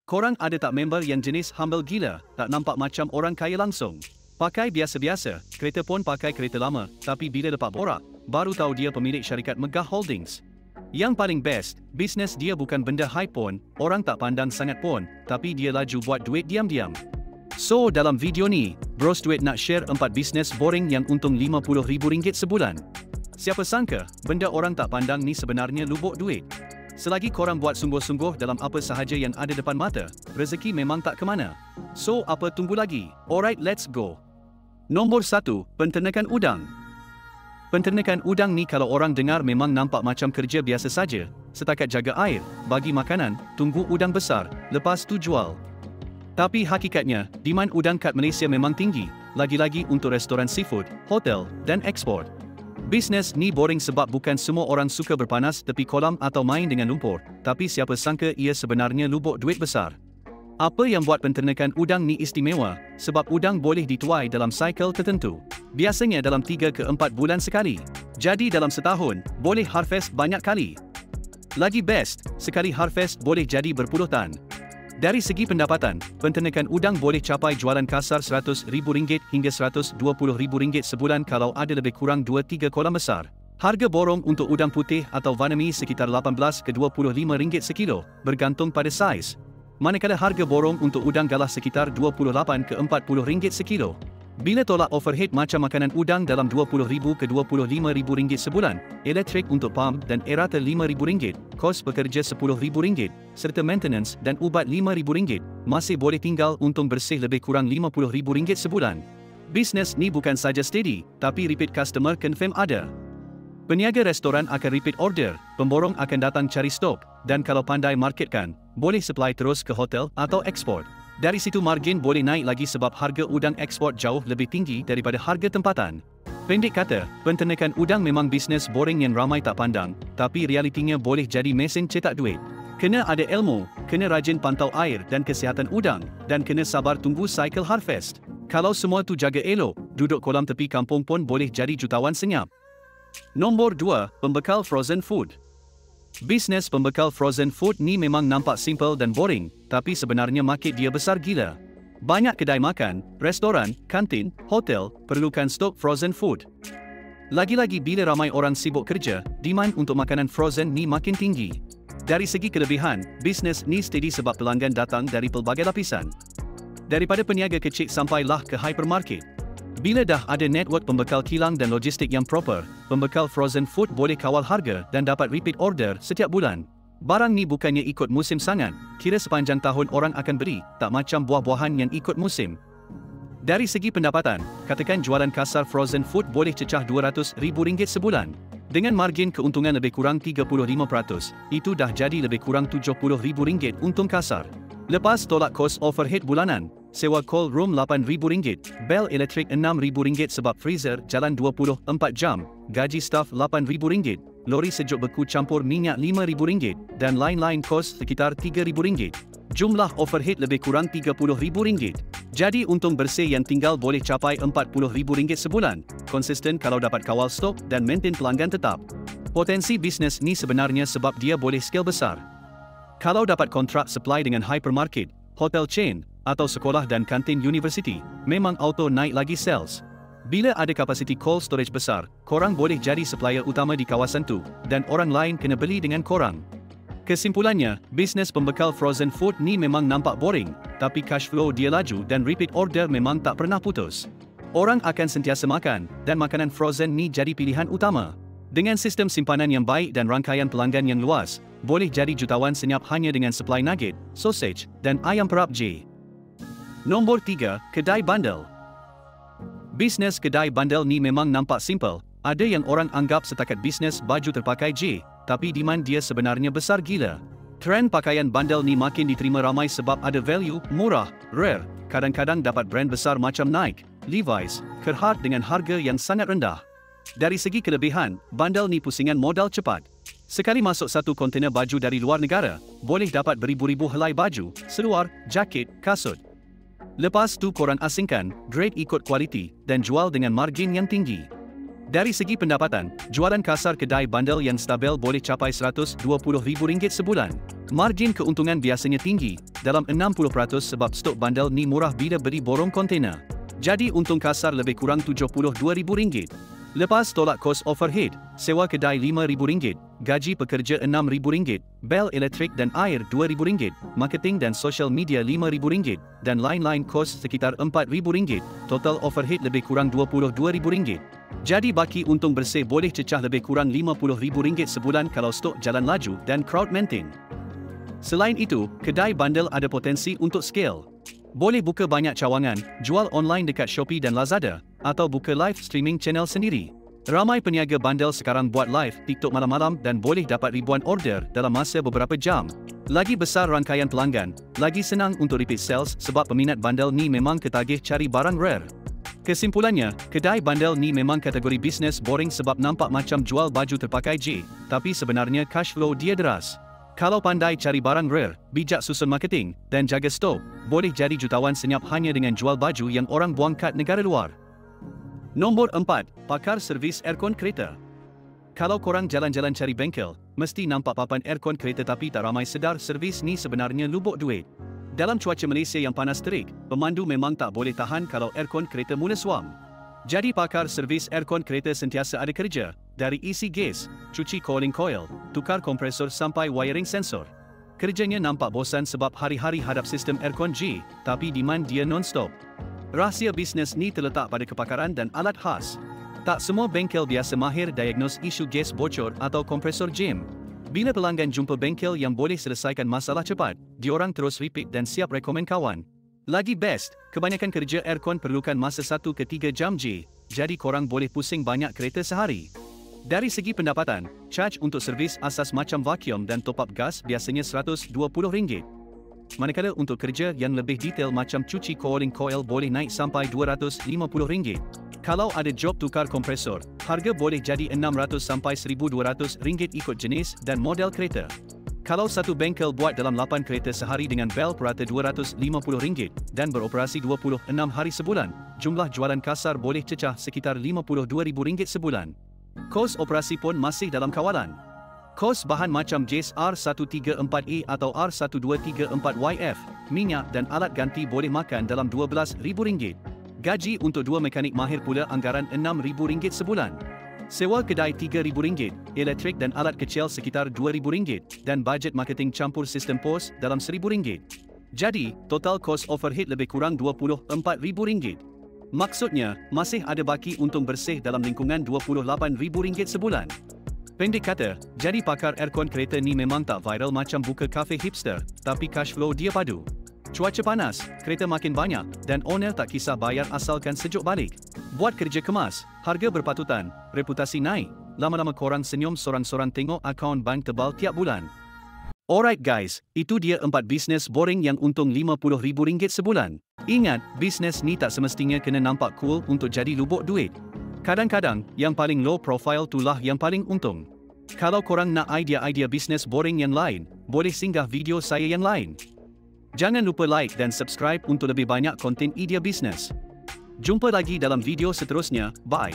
Korang ada tak member yang jenis humble gila, tak nampak macam orang kaya langsung? Pakai biasa-biasa, kereta pun pakai kereta lama, tapi bila dapat borak, baru tahu dia pemilik syarikat megah holdings. Yang paling best, bisnes dia bukan benda hype pun, orang tak pandang sangat pun, tapi dia laju buat duit diam-diam. So, dalam video ni, Bros Duit nak share 4 bisnes boring yang untung RM50,000 sebulan. Siapa sangka, benda orang tak pandang ni sebenarnya lubuk duit. Selagi korang buat sungguh-sungguh dalam apa sahaja yang ada depan mata, rezeki memang tak ke mana. So, apa tunggu lagi? Alright, let's go. Nombor 1, penternakan udang. Penternakan udang ni kalau orang dengar memang nampak macam kerja biasa saja, setakat jaga air, bagi makanan, tunggu udang besar, lepas tu jual. Tapi hakikatnya, demand udang kat Malaysia memang tinggi, lagi-lagi untuk restoran seafood, hotel, dan ekspor. Bisnes ni boring sebab bukan semua orang suka berpanas tepi kolam atau main dengan lumpur, tapi siapa sangka ia sebenarnya lubuk duit besar. Apa yang buat penternakan udang ni istimewa? Sebab udang boleh dituai dalam cycle tertentu. Biasanya dalam 3 ke 4 bulan sekali. Jadi dalam setahun, boleh harvest banyak kali. Lagi best, sekali harvest boleh jadi berpuluh tan. Dari segi pendapatan, penternakan udang boleh capai jualan kasar RM100,000 hingga RM120,000 sebulan kalau ada lebih kurang 2-3 kolam besar. Harga borong untuk udang putih atau Vietnamese sekitar RM18 ke RM25 sekilo, bergantung pada saiz. Manakala harga borong untuk udang galah sekitar RM28 ke RM40 sekilo. Bila tolak overhead macam makanan udang dalam RM20,000 ke RM25,000 sebulan, elektrik untuk pump dan aerator RM5,000, kos pekerja RM10,000, serta maintenance dan ubat RM5,000, masih boleh tinggal untung bersih lebih kurang RM50,000 sebulan. Bisnes ni bukan saja steady, tapi repeat customer confirm ada. Peniaga restoran akan repeat order, pemborong akan datang cari stok, dan kalau pandai marketkan, boleh supply terus ke hotel atau ekspor. Dari situ margin boleh naik lagi sebab harga udang ekspor jauh lebih tinggi daripada harga tempatan. Pendek kata, penternakan udang memang bisnes boring yang ramai tak pandang, tapi realitinya boleh jadi mesin cetak duit. Kena ada ilmu, kena rajin pantau air dan kesihatan udang, dan kena sabar tunggu cycle harvest. Kalau semua tu jaga elok, duduk kolam tepi kampung pun boleh jadi jutawan senyap. Nombor 2, pembekal frozen food. Bisnes pembekal frozen food ni memang nampak simple dan boring, tapi sebenarnya market dia besar gila. Banyak kedai makan, restoran, kantin, hotel perlukan stok frozen food. Lagi-lagi bila ramai orang sibuk kerja, demand untuk makanan frozen ni makin tinggi. Dari segi kelebihan, bisnes ni steady sebab pelanggan datang dari pelbagai lapisan. Daripada peniaga kecil sampailah ke hypermarket. Bila dah ada network pembekal kilang dan logistik yang proper, pembekal frozen food boleh kawal harga dan dapat repeat order setiap bulan. Barang ni bukannya ikut musim sangat, kira sepanjang tahun orang akan beli, tak macam buah-buahan yang ikut musim. Dari segi pendapatan, katakan jualan kasar frozen food boleh cecah RM200,000 sebulan. Dengan margin keuntungan lebih kurang 35%, itu dah jadi lebih kurang RM70,000 untung kasar. Lepas tolak kos overhead bulanan, sewa cold room RM8,000, bel elektrik RM6,000 sebab freezer jalan 24 jam, gaji staf RM8,000, lori sejuk beku campur minyak RM5,000, dan lain-lain kos sekitar RM3,000. Jumlah overhead lebih kurang RM30,000. Jadi untung bersih yang tinggal boleh capai RM40,000 sebulan, konsisten kalau dapat kawal stok dan maintain pelanggan tetap. Potensi bisnes ni sebenarnya sebab dia boleh scale besar. Kalau dapat kontrak supply dengan hypermarket, hotel chain, atau sekolah dan kantin universiti, memang auto naik lagi sales. Bila ada kapasiti cold storage besar, korang boleh jadi supplier utama di kawasan tu, dan orang lain kena beli dengan korang. Kesimpulannya, bisnes pembekal frozen food ni memang nampak boring, tapi cash flow dia laju dan repeat order memang tak pernah putus. Orang akan sentiasa makan, dan makanan frozen ni jadi pilihan utama. Dengan sistem simpanan yang baik dan rangkaian pelanggan yang luas, boleh jadi jutawan senyap hanya dengan supply nugget, sausage, dan ayam perap je. Nombor 3, kedai bandel. Bisnes kedai bandel ni memang nampak simple, ada yang orang anggap setakat bisnes baju terpakai je, tapi demand dia sebenarnya besar gila. Trend pakaian bandel ni makin diterima ramai sebab ada value, murah, rare, kadang-kadang dapat brand besar macam Nike, Levi's, Carhartt dengan harga yang sangat rendah. Dari segi kelebihan, bandel ni pusingan modal cepat. Sekali masuk satu kontena baju dari luar negara, boleh dapat beribu-ribu helai baju, seluar, jaket, kasut. Lepas tu korang asingkan, grade ikut kualiti, dan jual dengan margin yang tinggi. Dari segi pendapatan, jualan kasar kedai bandel yang stabil boleh capai RM120,000 sebulan. Margin keuntungan biasanya tinggi, dalam 60% sebab stok bandel ni murah bila beri borong kontena. Jadi untung kasar lebih kurang RM72,000. Lepas tolak kos overhead, sewa kedai RM5,000, gaji pekerja RM6,000, bel elektrik dan air RM2,000, marketing dan social media RM5,000, dan lain-lain kos sekitar RM4,000, total overhead lebih kurang RM22,000. Jadi baki untung bersih boleh cecah lebih kurang RM50,000 sebulan kalau stok jalan laju dan crowd maintain. Selain itu, kedai bandel ada potensi untuk scale. Boleh buka banyak cawangan, jual online dekat Shopee dan Lazada, atau buka live streaming channel sendiri. Ramai peniaga bandel sekarang buat live TikTok malam-malam dan boleh dapat ribuan order dalam masa beberapa jam. Lagi besar rangkaian pelanggan, lagi senang untuk repeat sales sebab peminat bandel ni memang ketagih cari barang rare. Kesimpulannya, kedai bandel ni memang kategori bisnes boring sebab nampak macam jual baju terpakai je, tapi sebenarnya cash flow dia deras. Kalau pandai cari barang rare, bijak susun marketing, dan jaga stok, boleh jadi jutawan senyap hanya dengan jual baju yang orang buang kat negara luar. Nombor 4. Pakar servis aircon kereta. Kalau korang jalan-jalan cari bengkel, mesti nampak papan aircon kereta tapi tak ramai sedar servis ni sebenarnya lubuk duit. Dalam cuaca Malaysia yang panas terik, pemandu memang tak boleh tahan kalau aircon kereta mula suam. Jadi pakar servis aircon kereta sentiasa ada kerja, dari isi gas, cuci cooling coil, tukar kompresor sampai wiring sensor. Kerjanya nampak bosan sebab hari-hari hadap sistem aircon je, tapi demand dia non-stop. Rahsia bisnes ni terletak pada kepakaran dan alat khas. Tak semua bengkel biasa mahir diagnose isu gas bocor atau kompresor jam. Bila pelanggan jumpa bengkel yang boleh selesaikan masalah cepat, diorang terus repeat dan siap rekomen kawan. Lagi best, kebanyakan kerja aircon perlukan masa 1 ke 3 jam je, jadi korang boleh pusing banyak kereta sehari. Dari segi pendapatan, charge untuk servis asas macam vacuum dan top up gas biasanya RM120. Manakala untuk kerja yang lebih detail macam cuci cooling coil boleh naik sampai RM250. Kalau ada job tukar kompresor, harga boleh jadi RM600 sampai RM1,200 ikut jenis dan model kereta. Kalau satu bengkel buat dalam 8 kereta sehari dengan bel purata RM250 dan beroperasi 26 hari sebulan, jumlah jualan kasar boleh cecah sekitar RM52,000 sebulan. Kos operasi pun masih dalam kawalan. Kos bahan macam jas R134A atau R1234YF, minyak dan alat ganti boleh makan dalam RM12,000. Gaji untuk 2 mekanik mahir pula anggaran RM6,000 sebulan. Sewa kedai RM3,000, elektrik dan alat kecil sekitar RM2,000 dan bajet marketing campur sistem pos dalam RM1,000. Jadi, total kos overhead lebih kurang RM24,000. Maksudnya, masih ada baki untung bersih dalam lingkungan RM28,000 sebulan. Pendek kata, jadi pakar aircon kereta ni memang tak viral macam buka kafe hipster, tapi cash flow dia padu. Cuaca panas, kereta makin banyak, dan owner tak kisah bayar asalkan sejuk balik. Buat kerja kemas, harga berpatutan, reputasi naik, lama-lama korang senyum sorang-sorang tengok akaun bank tebal tiap bulan. Alright guys, itu dia 4 bisnes boring yang untung RM50,000 sebulan. Ingat, bisnes ni tak semestinya kena nampak cool untuk jadi lubuk duit. Kadang-kadang, yang paling low profile itulah yang paling untung. Kalau korang nak idea-idea bisnes boring yang lain, boleh singgah video saya yang lain. Jangan lupa like dan subscribe untuk lebih banyak konten idea bisnes. Jumpa lagi dalam video seterusnya, bye.